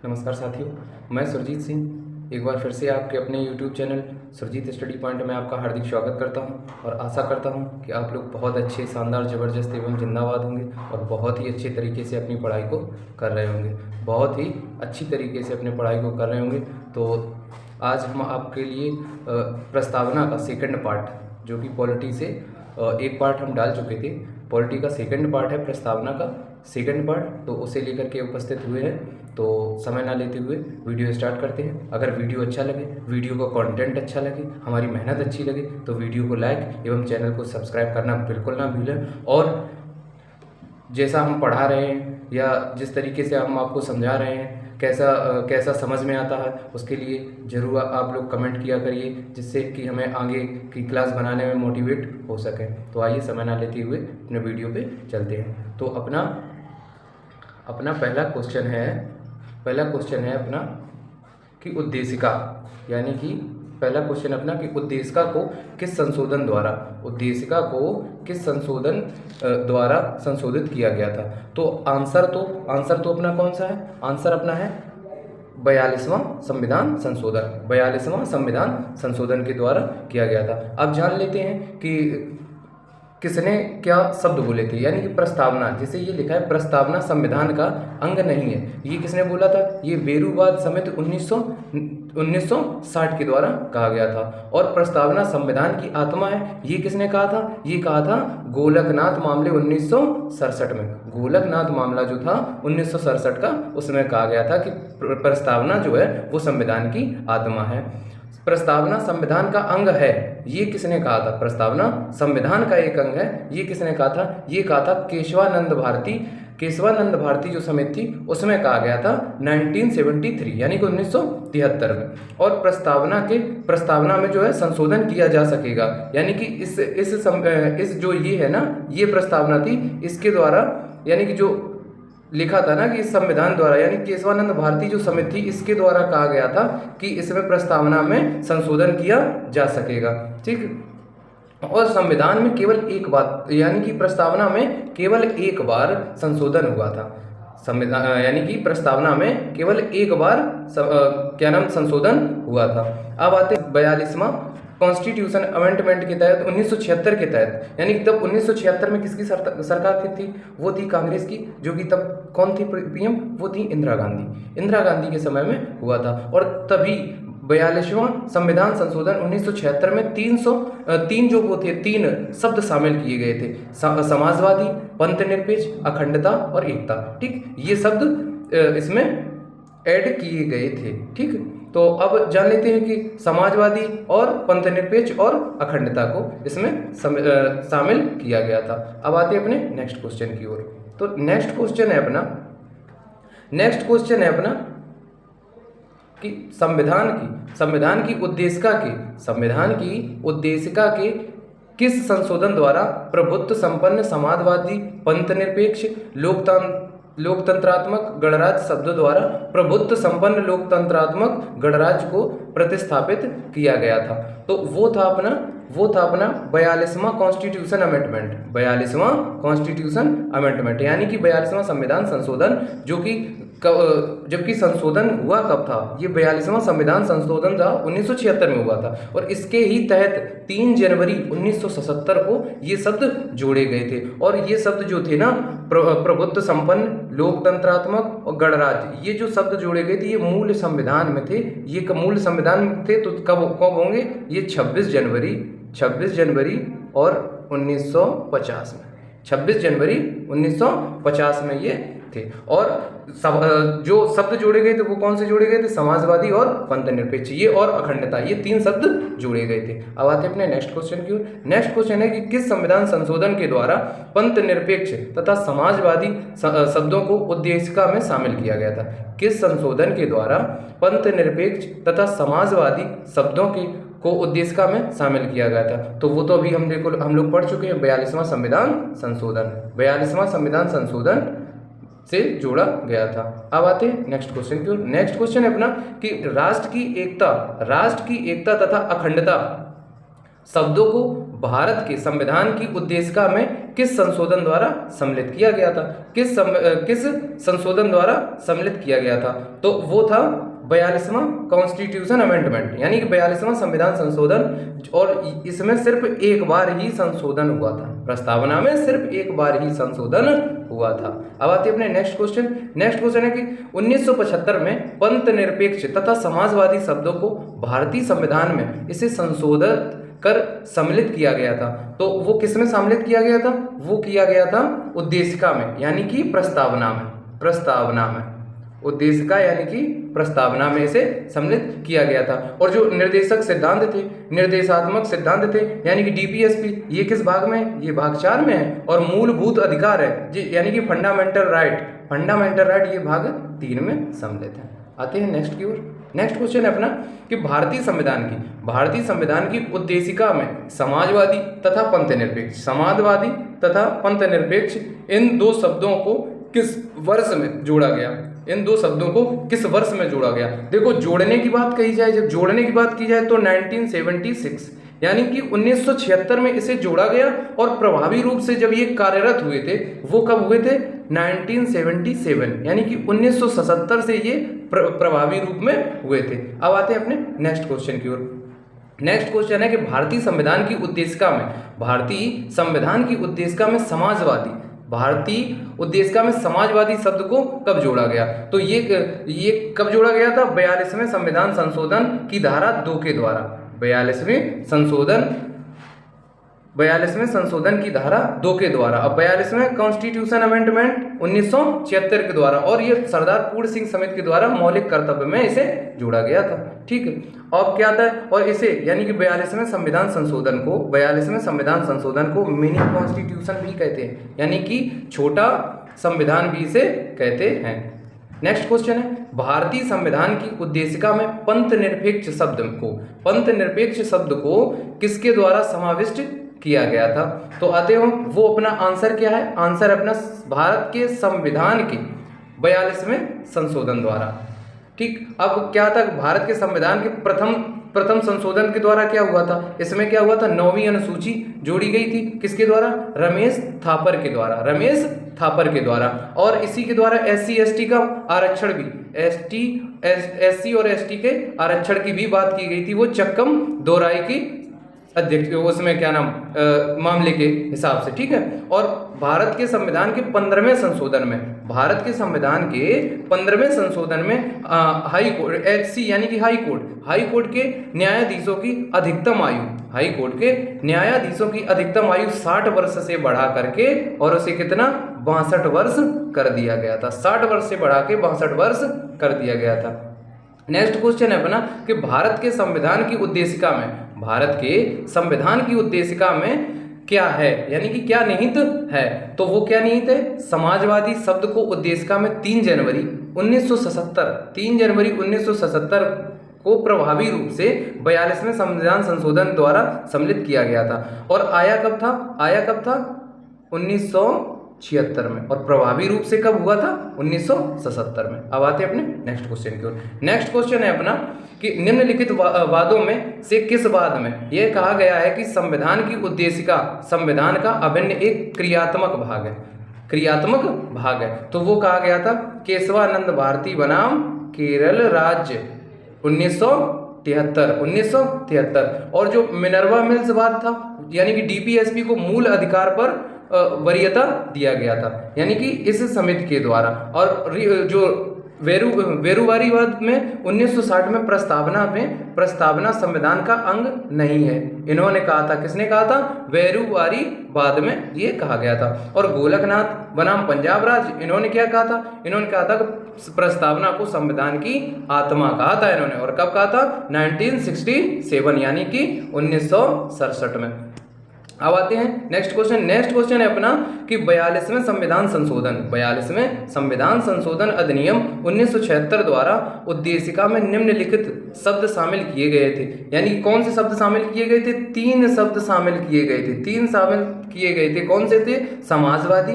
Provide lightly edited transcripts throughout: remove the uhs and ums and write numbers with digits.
नमस्कार साथियों, मैं सुरजीत सिंह एक बार फिर से आपके अपने YouTube channel Surjeet study point में आपका हार्दिक स्वागत करता हूं और आशा करता हूं कि आप लोग बहुत अच्छे, शानदार, ज़बरदस्त एवं जिंदाबाद होंगे और बहुत ही अच्छे तरीके से अपनी पढ़ाई को कर रहे होंगे, बहुत ही अच्छी तरीके से अपनी पढ़ाई को कर रहे होंगे। तो आज हम आपके लिए प्रस्तावना का सेकंड पार्ट, जो कि पॉलिटी से एक पार्ट हम डाल चुके थे, पॉलिटी का सेकंड पार्ट है प्रस्तावना का सेकंड पार्ट, तो उसे लेकर के उपस्थित हुए हैं। तो समय ना लेते हुए वीडियो स्टार्ट करते हैं। अगर वीडियो अच्छा लगे, वीडियो का कंटेंट अच्छा लगे, हमारी मेहनत अच्छी लगे तो वीडियो को लाइक एवं चैनल को सब्सक्राइब करना बिल्कुल ना भूलें। और जैसा हम पढ़ा रहे हैं या जिस तरीके से हम आपको समझा रहे हैं, कैसा समझ में आता है, उसके लिए ज़रूर आप लोग कमेंट किया करिए, जिससे कि हमें आगे की क्लास बनाने में मोटिवेट हो सके। तो आइए समय ना लेते हुए अपने वीडियो पे चलते हैं। तो अपना पहला क्वेश्चन है अपना कि उद्देशिका, यानी कि पहला क्वेश्चन अपना कि उद्देशिका को किस संशोधन द्वारा संशोधित किया गया था। तो आंसर तो अपना कौन सा है? आंसर अपना है 42वां संविधान संशोधन के द्वारा किया गया था। अब जान लेते हैं कि किसने क्या शब्द बोले थे, यानी कि प्रस्तावना, जिसे ये लिखा है प्रस्तावना संविधान का अंग नहीं है, ये किसने बोला था? ये बेरूवाद समिति 1960 के द्वारा कहा गया था। और प्रस्तावना संविधान की आत्मा है, ये किसने कहा था? ये कहा था गोलकनाथ मामले 1967 में। गोलकनाथ मामला जो था 1967 का, उसमें कहा गया था कि प्रस्तावना जो है वो संविधान की आत्मा है। प्रस्तावना संविधान का अंग है, ये किसने कहा था? प्रस्तावना संविधान का एक अंग है, ये किसने कहा था? ये कहा था केशवानंद भारती जो समिति थी, उसमें कहा गया था 1973, यानी कि 1973 में। और प्रस्तावना में जो है संशोधन किया जा सकेगा, यानी कि इस जो ये है ना, ये प्रस्तावना थी, इसके द्वारा, यानी कि जो लिखा था ना कि इस संविधान द्वारा, यानी केशवानंद भारती जो समिति थी, इसके द्वारा कहा गया था कि इसमें प्रस्तावना में संशोधन किया जा सकेगा। ठीक। और संविधान में केवल एक बात, यानी कि प्रस्तावना में केवल एक बार संशोधन हुआ था। संविधान यानी कि प्रस्तावना में केवल एक बार संशोधन हुआ था। अब आते 42वां कॉन्स्टिट्यूशन अमेंडमेंट के तहत 1976 के तहत, यानी कि तब 1976 में किसकी सरकार थी? वो थी कांग्रेस की, जो कि तब कौन थी पीएम? वो थी इंदिरा गांधी के समय में हुआ था। और तभी 42वां संविधान संशोधन 1976 में 3 शब्द शामिल किए गए थे: समाजवादी, पंथनिरपेक्ष, अखंडता और एकता। ठीक, ये शब्द इसमें ऐड किए गए थे। ठीक, तो अब जान लेते हैं कि समाजवादी और पंथनिरपेक्ष और अखंडता को इसमें शामिल किया गया था। अब आते हैं अपने नेक्स्ट क्वेश्चन की ओर। तो नेक्स्ट क्वेश्चन है अपना कि संविधान की उद्देशिका के किस संशोधन द्वारा प्रभुत्व संपन्न समाजवादी, पंथनिरपेक्ष, लोकतंत्रात्मक गणराज्य शब्दों द्वारा प्रभुत्व संपन्न लोकतंत्रात्मक गणराज्य को प्रतिस्थापित किया गया था। तो वो था अपना 42वां कॉन्स्टिट्यूशन अमेंडमेंट, यानी कि 42वां संविधान संशोधन, जबकि संशोधन हुआ कब था? ये 42वां संविधान संशोधन था 1976 में हुआ था। और इसके ही तहत 3 जनवरी 1977 को ये शब्द जोड़े गए थे। और ये शब्द जो थे ना, प्रभुत्व संपन्न, लोकतंत्रात्मक और गणराज्य, ये जो शब्द जोड़े गए थे, ये मूल संविधान में थे। तो कब होंगे? ये 26 जनवरी और 1950 में, 26 जनवरी 1950 में ये थे। और जो शब्द जोड़े गए थे वो कौन से जोड़े गए थे? समाजवादी और पंथनिरपेक्ष, ये और अखंडता, ये 3 शब्द जोड़े गए थे। अब आते हैं अपने नेक्स्ट क्वेश्चन की ओर। नेक्स्ट क्वेश्चन है कि किस संविधान संशोधन के द्वारा पंथनिरपेक्ष तथा समाजवादी शब्दों को उद्देशिका में शामिल किया गया था? किस संशोधन के द्वारा पंथनिरपेक्ष तथा समाजवादी शब्दों को उद्देशिका में शामिल किया गया था? तो वो तो अभी हम लोग पढ़ चुके हैं, 42वां संविधान संशोधन से जोड़ा गया था। अब आते हैं नेक्स्ट क्वेश्चन की ओर। नेक्स्ट क्वेश्चन है अपना कि राष्ट्र की एकता तथा अखंडता शब्दों को भारत के संविधान की उद्देशिका में किस संशोधन द्वारा सम्मिलित किया गया था? किस संशोधन द्वारा सम्मिलित किया गया था? तो वो था 42वां कॉन्स्टिट्यूशन अमेंडमेंट, यानी कि 42वां संविधान संशोधन। और इसमें सिर्फ एक बार ही संशोधन हुआ था, प्रस्तावना में सिर्फ एक बार ही संशोधन हुआ था। अब आते हैं अपने नेक्स्ट क्वेश्चन। नेक्स्ट क्वेश्चन है कि 1975 में पंथ निरपेक्ष तथा समाजवादी शब्दों को भारतीय संविधान में इसे संशोधित कर सम्मिलित किया गया था। तो वो किस में सम्मिलित किया गया था? वो किया गया था उद्देशिका में, यानी कि प्रस्तावना में उद्देशिका यानी कि प्रस्तावना में इसे सम्मिलित किया गया था। और जो निर्देशक सिद्धांत थे, निर्देशात्मक सिद्धांत थे, यानी कि डीपीएसपी, ये किस भाग में है? ये भाग 4 में है। और मूलभूत अधिकार है जी, यानी कि फंडामेंटल राइट ये भाग 3 में सम्मिलित है। आते हैं नेक्स्ट की ओर। नेक्स्ट क्वेश्चन है अपना कि भारतीय संविधान की उद्देशिका में समाजवादी तथा पंथ निरपेक्ष इन दो शब्दों को किस वर्ष में जोड़ा गया? देखो, जोड़ने की बात कही जाए, जब जोड़ने की बात की जाए तो 1976 यानी कि 1976 में इसे जोड़ा गया। और प्रभावी रूप से जब ये कार्यरत हुए थे, वो कब हुए थे? 1977, यानी कि 1977 से ये प्रभावी रूप में हुए थे। अब आते हैं अपने नेक्स्ट क्वेश्चन की ओर। नेक्स्ट क्वेश्चन है कि भारतीय संविधान की उद्देशिका में समाजवादी शब्द को कब जोड़ा गया? तो ये कब जोड़ा गया था? 42वें संविधान संशोधन की धारा 2 के द्वारा। 42वें संशोधन की धारा 2 के द्वारा। अब 42वें कॉन्स्टिट्यूशन अमेंडमेंट 1976 के द्वारा, और ये सरदार पूर्ण सिंह समिति के द्वारा मौलिक कर्तव्य में इसे जोड़ा गया था। ठीक है, अब क्या था? और इसे यानी कि 42वें संविधान संशोधन को मिनी कॉन्स्टिट्यूशन भी कहते हैं, यानी कि छोटा संविधान भी इसे कहते हैं। नेक्स्ट क्वेश्चन है, भारतीय संविधान की उद्देशिका में पंथ निरपेक्ष शब्द को किसके द्वारा समाविष्ट किया गया था? तो आते हो, वो अपना आंसर क्या है? आंसर अपना भारत के संविधान के 42वें संशोधन द्वारा। ठीक, अब क्या था? भारत के संविधान के प्रथम संशोधन के द्वारा क्या हुआ था? इसमें क्या हुआ था? 9वीं अनुसूची जोड़ी गई थी, किसके द्वारा? रमेश थापर के द्वारा। और इसी के द्वारा SC/ST का आरक्षण भी, SC और ST के आरक्षण की भी बात की गई थी, वो चक्कम दोराई की अध्यक्ष उसमें क्या नाम मामले के हिसाब से। ठीक है, और भारत के संविधान के 15वें संशोधन में हाई कोर्ट HC यानी कि हाई कोर्ट के न्यायाधीशों की अधिकतम आयु 60 वर्ष से बढ़ा करके और उसे कितना 62 वर्ष कर दिया गया था। 60 वर्ष से बढ़ा के 62 वर्ष कर दिया गया था। नेक्स्ट क्वेश्चन है अपना कि भारत के संविधान की उद्देशिका में क्या है, यानी कि क्या निहित है? तो वो क्या निहित है? समाजवादी शब्द को उद्देशिका में 3 जनवरी 1977 को प्रभावी रूप से 42वें संविधान संशोधन द्वारा सम्मिलित किया गया था। और आया कब था? 1976 में, और प्रभावी रूप से कब हुआ था? 1977 में। अब आते हैं अपने नेक्स्ट क्वेश्चन की ओर। नेक्स्ट क्वेश्चन है अपना कि निम्नलिखित वादों में से किस वाद में यह कहा गया है कि संविधान की उद्देशिका संविधान का अभिन्न एक क्रियात्मक भाग है? तो वो कहा गया था केशवानंद भारती बनाम केरल राज्य 1973। और जो मिनर्वा मिल्स वाद था, यानी कि डीपीएसपी को मूल अधिकार पर वरीयता दिया गया था, यानी कि इस समिति के द्वारा। और जो वेरुवारीवाद में 1960 में प्रस्तावना संविधान का अंग नहीं है, इन्होंने कहा था। किसने कहा था? वेरुवारीवाद में ये कहा गया था। और गोलकनाथ बनाम पंजाब राज्य, इन्होंने क्या कहा था? इन्होंने कहा था कि प्रस्तावना को संविधान की आत्मा कहा था इन्होंने। और कब कहा था? 1967 यानी कि 1967 में। अब आते हैं नेक्स्ट क्वेश्चन है अपना कि 42वें संविधान संशोधन अधिनियम 1976 द्वारा उद्देशिका में निम्नलिखित शब्द शामिल किए गए थे, यानी कौन से शब्द शामिल किए गए थे? 3 शब्द शामिल किए गए थे। कौन से थे? समाजवादी,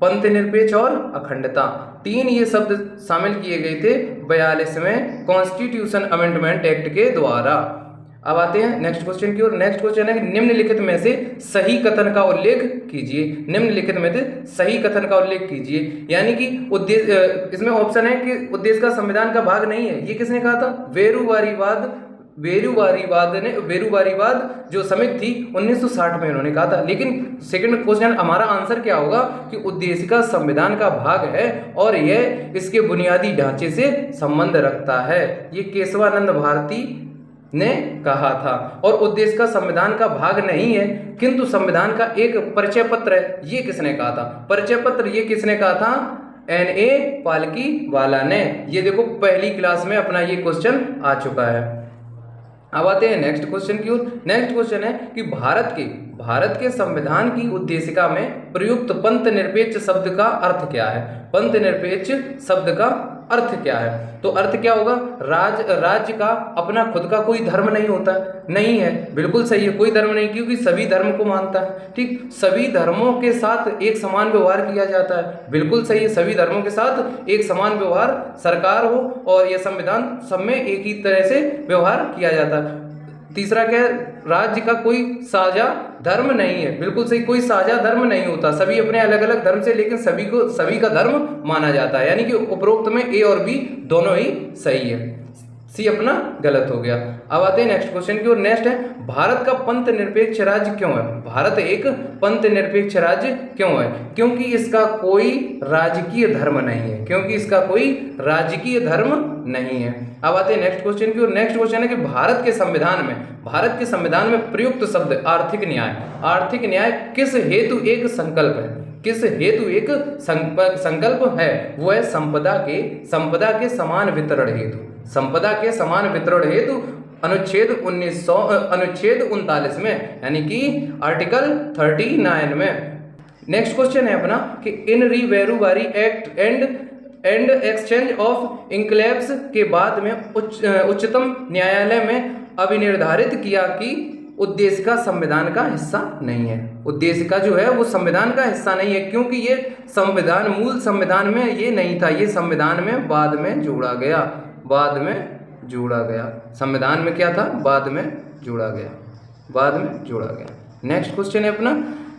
पंथ निरपेक्ष और अखंडता। 3 ये शब्द शामिल किए गए थे 42वें कॉन्स्टिट्यूशन अमेंडमेंट एक्ट के द्वारा। अब आते हैं नेक्स्ट क्वेश्चन की ओर। नेक्स्ट क्वेश्चन है कि निम्नलिखित में से सही कथन का उल्लेख कीजिए। निम्नलिखित में से सही कथन का उल्लेख कीजिए, यानी कि उद्देश्य, इसमें ऑप्शन है कि उद्देश्य का संविधान का भाग नहीं है। ये किसने कहा था? वेरुवारीवाद जो समिति थी 1960 में उन्होंने कहा था। लेकिन सेकंड क्वेश्चन हमारा आंसर क्या होगा कि उद्देश्य का संविधान का भाग है और यह इसके बुनियादी ढांचे से संबंध रखता है। ये केशवानंद भारती ने कहा था। और उद्देश्य का संविधान का भाग नहीं है किंतु संविधान का एक परिचय पत्र है। ये किसने कहा था? परिचय पत्र ये किसने कहा था? N.A. पालकीवाला ने। ये देखो पहली क्लास में अपना ये क्वेश्चन आ चुका है। अब आते हैं नेक्स्ट क्वेश्चन की ओर। नेक्स्ट क्वेश्चन है कि भारत के संविधान की उद्देशिका में प्रयुक्त पंथ निरपेक्ष शब्द का अर्थ क्या है? पंथ निरपेक्ष शब्द का अर्थ क्या है? तो अर्थ क्या होगा? राज्य का अपना खुद का कोई धर्म नहीं होता, नहीं है, बिल्कुल सही है, कोई धर्म नहीं, क्योंकि सभी धर्म को मानता है। ठीक, सभी धर्मों के साथ एक समान व्यवहार किया जाता है, बिल्कुल सही है, सभी धर्मों के साथ एक समान व्यवहार सरकार हो और यह संविधान सब में एक ही तरह से व्यवहार किया जाता है। तीसरा क्या है? राज्य का कोई साझा धर्म नहीं है, बिल्कुल सही, कोई साझा धर्म नहीं होता, सभी अपने अलग अलग धर्म से, लेकिन सभी का धर्म माना जाता है। यानी कि उपरोक्त में ए और बी दोनों ही सही है, सी अपना गलत हो गया। अब आते हैं नेक्स्ट क्वेश्चन की ओर। नेक्स्ट है भारत का पंथ निरपेक्ष राज्य क्यों है? भारत एक पंथ निरपेक्ष राज्य क्यों है? क्योंकि इसका कोई राजकीय धर्म नहीं है, क्योंकि इसका कोई राजकीय धर्म नहीं है। अब आते हैं नेक्स्ट क्वेश्चन की ओर। नेक्स्ट क्वेश्चन है कि भारत के संविधान में प्रयुक्त शब्द आर्थिक न्याय किस हेतु एक संकल्प है? किस हेतु एक संकल्प है? वो है संपदा के समान वितरण हेतु। संपदा के समान वितरण हेतु अनुच्छेद 39 में, यानी कि आर्टिकल 39 में। नेक्स्ट क्वेश्चन है अपना कि इन रीवेरुवारी act and exchange of enclaves के बाद में उच्चतम न्यायालय में अभिनिर्धारित किया कि उद्देश्य का संविधान का हिस्सा नहीं है। उद्देश्य का जो है वो संविधान का हिस्सा नहीं है, क्योंकि ये संविधान मूल संविधान में ये नहीं था, ये संविधान में बाद में जोड़ा गया। संविधान में क्या था? बाद में जोड़ा गया। नेक्स्ट क्वेश्चन है अपना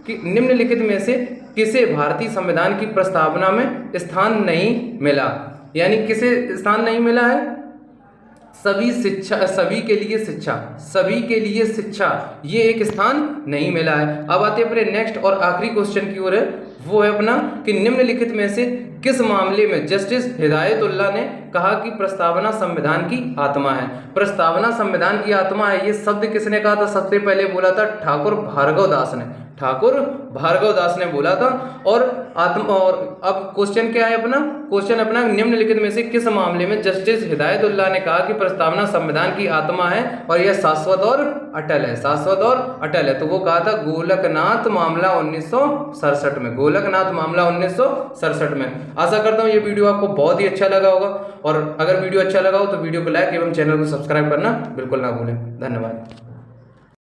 कि निम्नलिखित में से किसे भारतीय संविधान की प्रस्तावना में स्थान नहीं मिला? यानी किसे स्थान नहीं मिला है? सभी के लिए शिक्षा ये एक स्थान नहीं मिला है। अब आते हैं अपने नेक्स्ट और आखिरी क्वेश्चन की ओर है, वो है अपना कि निम्नलिखित में से किस मामले में जस्टिस हिदायतुल्लाह ने कहा कि प्रस्तावना संविधान की आत्मा है? प्रस्तावना संविधान की आत्मा है, ये शब्द किसने कहा था? सबसे पहले बोला था ठाकुर भार्गव दास ने बोला था। और अब क्वेश्चन क्या है अपना? क्वेश्चन अपना निम्नलिखित में से किस मामले में जस्टिस हिदायतुल्लाह ने कहा कि प्रस्तावना संविधान की आत्मा है और यह शाश्वत और अटल है? तो वो कहा था गोलकनाथ मामला 1967 में। आशा करता हूँ ये वीडियो आपको बहुत ही अच्छा लगा होगा, और अगर वीडियो अच्छा लगा हो तो वीडियो को लाइक एवं चैनल को सब्सक्राइब करना बिल्कुल ना भूलें। धन्यवाद।